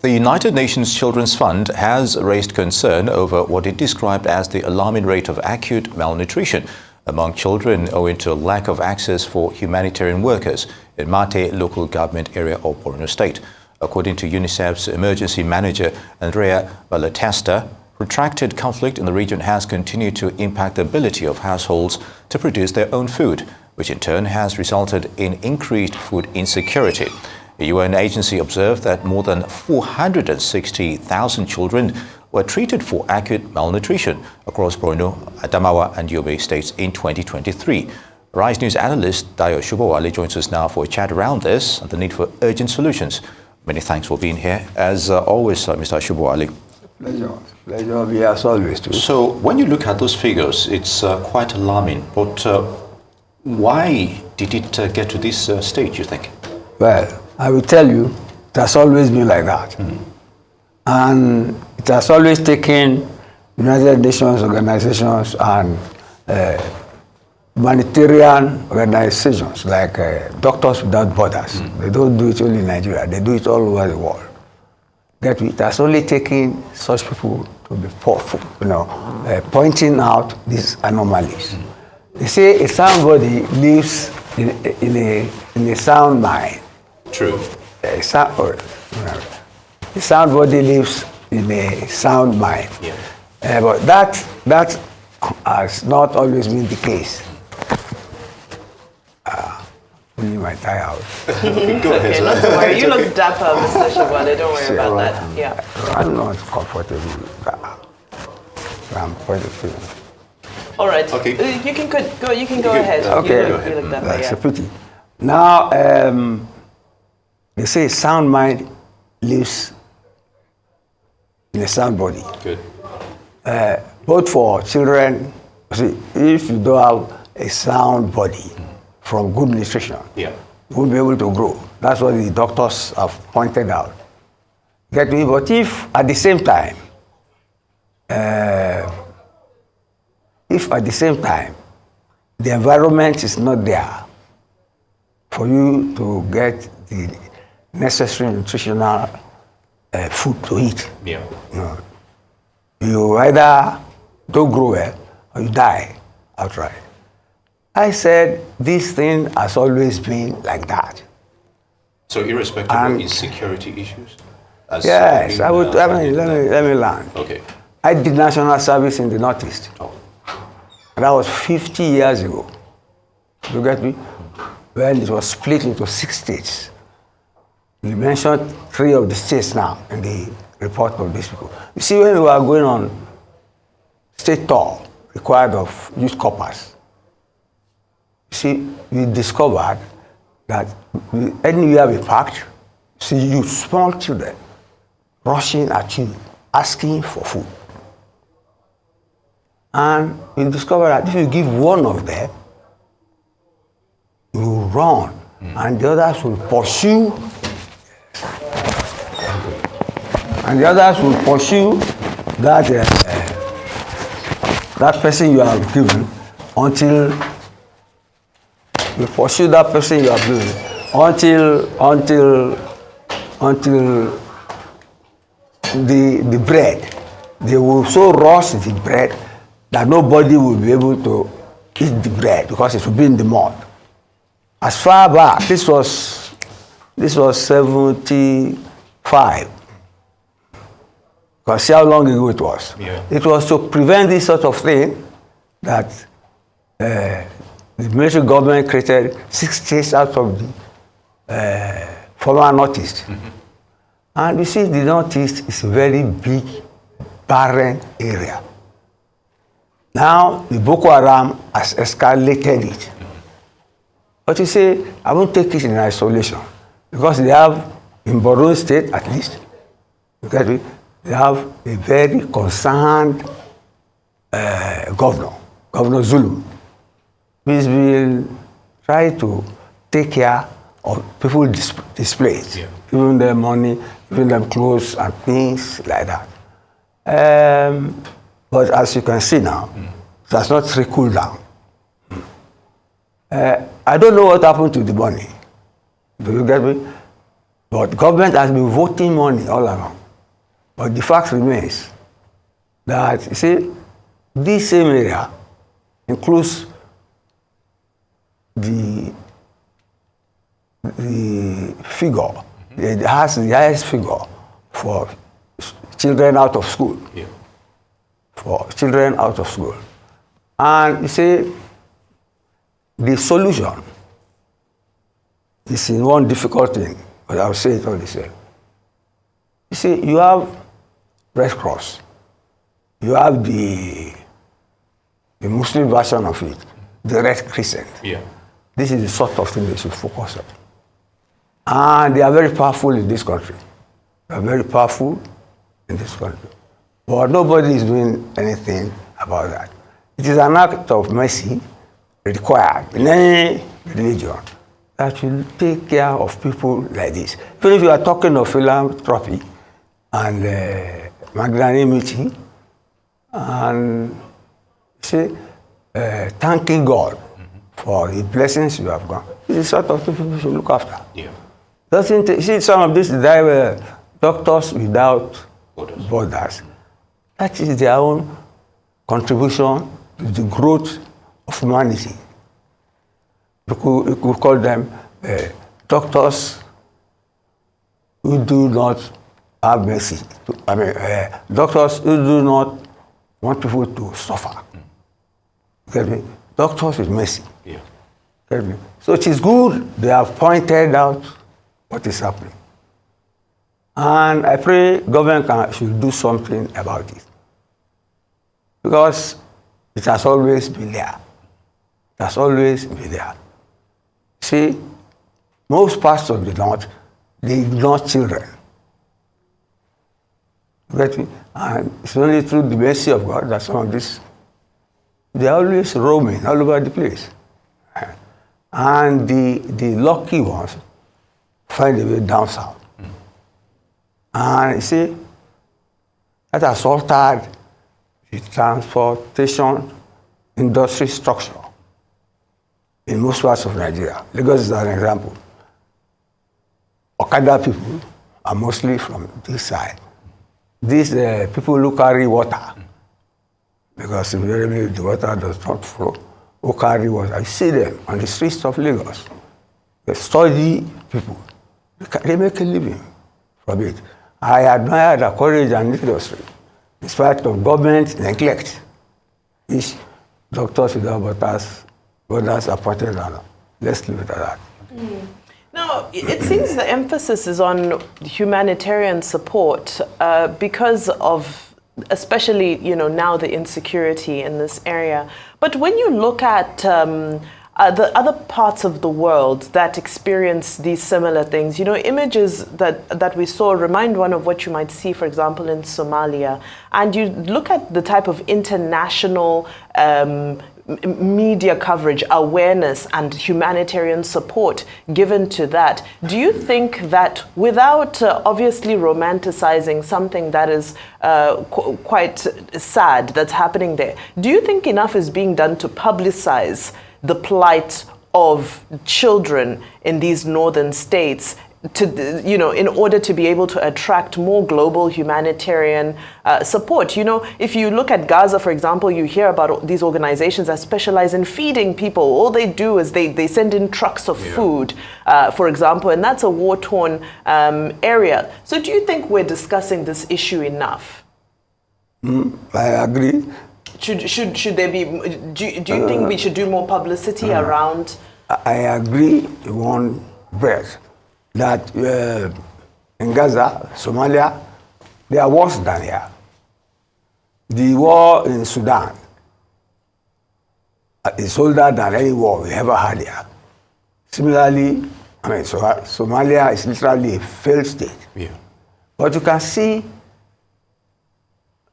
The United Nations Children's Fund has raised concern over what it described as the alarming rate of acute malnutrition among children owing to a lack of access for humanitarian workers in Mate local government area of Borno State. According to UNICEF's emergency manager, Andrea Balatesta, protracted conflict in the region has continued to impact the ability of households to produce their own food, which in turn has resulted in increased food insecurity. The UN agency observed that more than 460,000 children were treated for acute malnutrition across Borno, Adamawa and Yobe states in 2023. Rise News analyst Dayo Sobowale joins us now for a chat around this and the need for urgent solutions. Many thanks for being here. As always, Mr. Sobowale. Pleasure be as always too. So when you look at those figures, it's quite alarming. But why did it get to this stage, you think? Well, I will tell you, it has always been like that. And it has always taken United Nations organizations and humanitarian organizations like Doctors Without Borders. They don't do it only in Nigeria, they do it all over the world. It has only taken such people to be pointing out these anomalies. They say a sound body lives in a sound mind. True. A sound body lives in a sound mind. Yeah. But that has not always been the case. Pulling my tie out. Go ahead. Okay, not to worry. You look dapper, Mr. Sobowale. Don't worry about that. Yeah. I'm not comfortable with that. I'm pointing. All right. Okay. You can go ahead. Okay. You look dapper, That's yeah. a pity. Now, they say sound mind lives in a sound body. Good. Both for children, see, if you don't have a sound body from good nutrition, Yeah. you won't be able to grow. That's what the doctors have pointed out. Get me? But if at the same time, the environment is not there for you to get the necessary nutritional food to eat, Yeah. You either don't grow well or you die outright. I said this thing has always been like that. So irrespective of insecurity issues? Yes, let me learn. Okay. I did national service in the Northeast. Oh. That was 50 years ago. You get me? When it was split into 6 states. We mentioned 3 of the states now in the report of these people. You see, when we were going on state tour, required of youth corpers, you see, we discovered that anywhere we parked, see you small children rushing at you, asking for food. And we discovered that if you give one of them, you will run, and the others will pursue. And the others will pursue that person you have given until you pursue that person you have given until the bread. They will so roast the bread that nobody will be able to eat the bread because it will be in the mud. As far back, this was 75. Because see how long ago it was. Yeah. It was to prevent this sort of thing that the military government created 6 states out of the former Northeast. And you see, the Northeast is a very big, barren area. Now, the Boko Haram has escalated it. But you see, I won't take it in isolation. Because they have, in Borno State at least, you get me? They have a very concerned Governor Zulu, who's been trying to take care of people displaced, giving them money, giving them clothes and things like that. But as you can see now, it has not trickled down. I don't know what happened to the money. Do you get me? But government has been voting money all along. But the fact remains that, you see, this same area includes the figure, it has the highest figure for children out of school. Yeah. For children out of school. And you see, the solution is in one difficult thing, but I'll say it all the same. You see, you have Red Cross, you have the Muslim version of it, the Red Crescent. Yeah. This is the sort of thing they should focus on. And they are very powerful in this country. They are very powerful in this country. But nobody is doing anything about that. It is an act of mercy required in any religion that will take care of people like this. Even if you are talking of philanthropy and magnanimity and thanking God for the blessings you have got, this is the sort of thing people should look after. Yeah. See some of these doctors without borders. That is their own contribution to the growth of humanity. You could call them doctors who do not have mercy. Doctors who do not want people to suffer. Get me? Doctors with mercy. Yeah. Get me? So it is good they have pointed out what is happening. And I pray government should do something about it. Because it has always been there. It has always been there. See, most parts of the North, they ignore children. Get me? And it's only through the mercy of God that some of this, they are always roaming all over the place. And the lucky ones find a way down south. And you see, that has altered the transportation industry structure in most parts of Nigeria. Lagos is an example. Okada people are mostly from this side. These people who carry water, because invariably the water does not flow, who carry water. I see them on the streets of Lagos. They study people. They make a living from it. I admire the courage and industry, in spite of government neglect, which doctors without borders are pointed out. Let's leave it at that. Now, it seems the emphasis is on humanitarian support because of, especially, now the insecurity in this area. But when you look at the other parts of the world that experience these similar things, images that we saw remind one of what you might see, for example, in Somalia. And you look at the type of international media coverage, awareness, and humanitarian support given to that. Do you think that without obviously romanticizing something that is quite sad that's happening there, do you think enough is being done to publicize the plight of children in these northern states in order to be able to attract more global humanitarian support? If you look at Gaza, for example, you hear about these organizations that specialize in feeding people. All they do is they send in trucks of food, for example, and that's a war-torn area. So do you think we're discussing this issue enough? I agree. Should there be, do you think we should do more publicity around? I agree in one breath that in Gaza, Somalia, they are worse than here. The war in Sudan is older than any war we ever had here. Similarly, Somalia is literally a failed state. Yeah. But you can see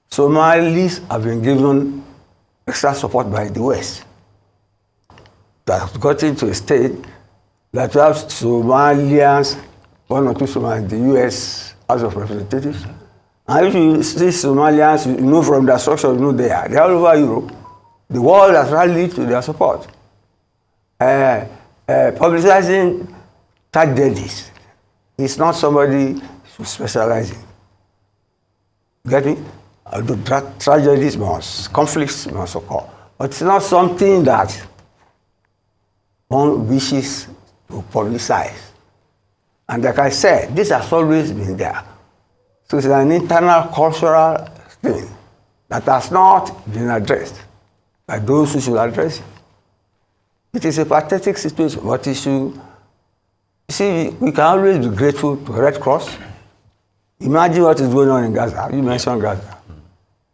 Somalis have been given extra support by the West. That has gotten to a state that you have Somalians, one or two Somalians, the U.S. House of Representatives. And if you see Somalians, from their structure, they are all over Europe. The world has rallied to their support. Publicizing tragedies He's not somebody who specializes in. Get me? The tragedies must, conflicts must occur. But it's not something that one wishes to publicize. And like I said, this has always been there. So it's an internal cultural thing that has not been addressed by those who should address it. It is a pathetic situation, but it should, you see, we can always be grateful to Red Cross. Imagine what is going on in Gaza. You mentioned Gaza.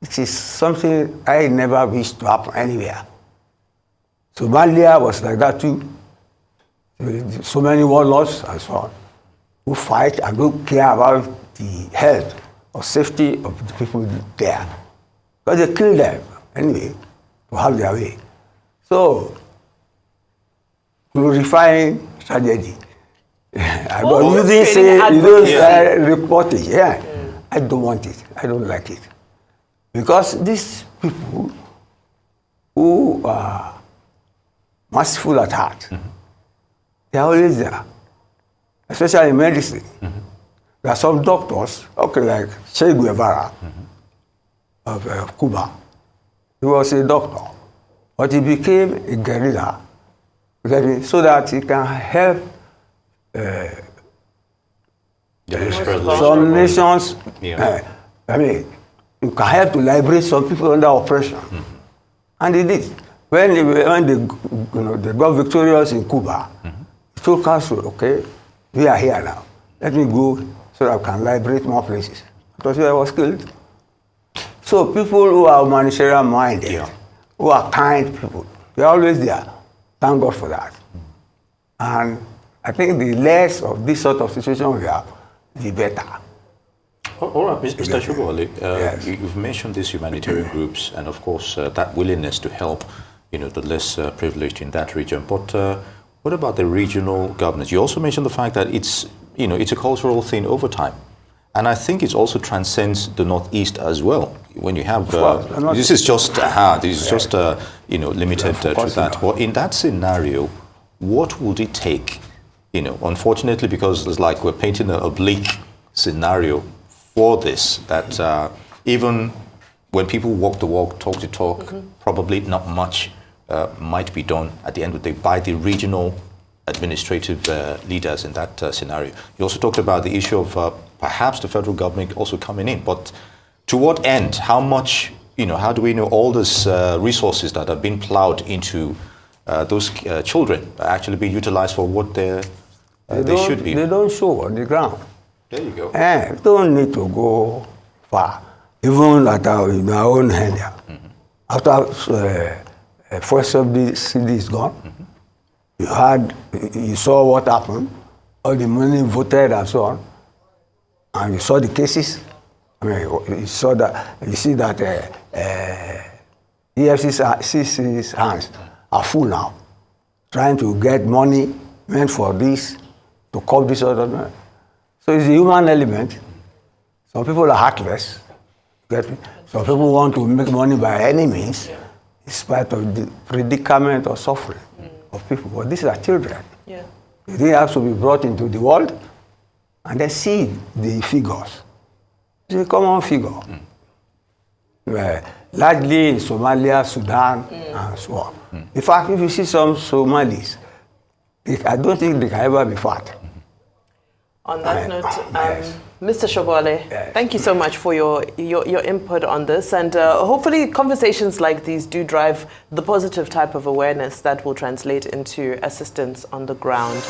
It is something I never wish to happen anywhere. Somalia was like that too. So many warlords and so on who fight and don't care about the health or safety of the people there. But they kill them anyway to have their way. So, glorifying tragedy. But you didn't say, you don't report it. Yeah. I don't want it. I don't like it. Because these people who are merciful at heart, they are always there, especially in medicine. There are some doctors, okay, like Che Guevara of Cuba. He was a doctor, but he became a guerrilla so that he can help some nations. I mean, you can help to liberate some people under oppression. And he did. When they got victorious in Cuba, he told Castro, okay, we are here now. Let me go so that I can liberate more places. Because I was killed. So people who are humanitarian minded, who are kind people, they're always there. Thank God for that. And I think the less of this sort of situation we have, the better. All right, Mr. Sobowale, you've mentioned these humanitarian groups and, of course, that willingness to help, the less privileged in that region. But what about the regional governments? You also mentioned the fact that it's a cultural thing over time. And I think it also transcends the Northeast as well. When you have, this is just limited to that. But in that scenario, what would it take? Unfortunately, because it's like we're painting a bleak scenario for this, that even when people walk the walk, talk the talk, probably not much might be done at the end of the day by the regional administrative leaders in that scenario. You also talked about the issue of perhaps the federal government also coming in, but to what end? How much, how do we know all these resources that have been plowed into those children are actually being utilized for what they should be? They don't show on the ground. There you go. You don't need to go far, even in our own area. After first subsidy is gone, you saw what happened, all the money voted and so on, and you saw the cases. I mean, you see that EFCC's hands are full now, trying to get money meant for this, to curb this other man. So it's the human element. Some people are heartless. Get me? Some people want to make money by any means, in spite of the predicament or suffering of people. But these are children. They have to be brought into the world and then see the figures. It's a common figure. Largely in Somalia, Sudan, and so on. In fact, if you see some Somalis, I don't think they can ever be fat. On that note, Mr. Sobowale, thank you so much for your input on this, and hopefully conversations like these do drive the positive type of awareness that will translate into assistance on the ground.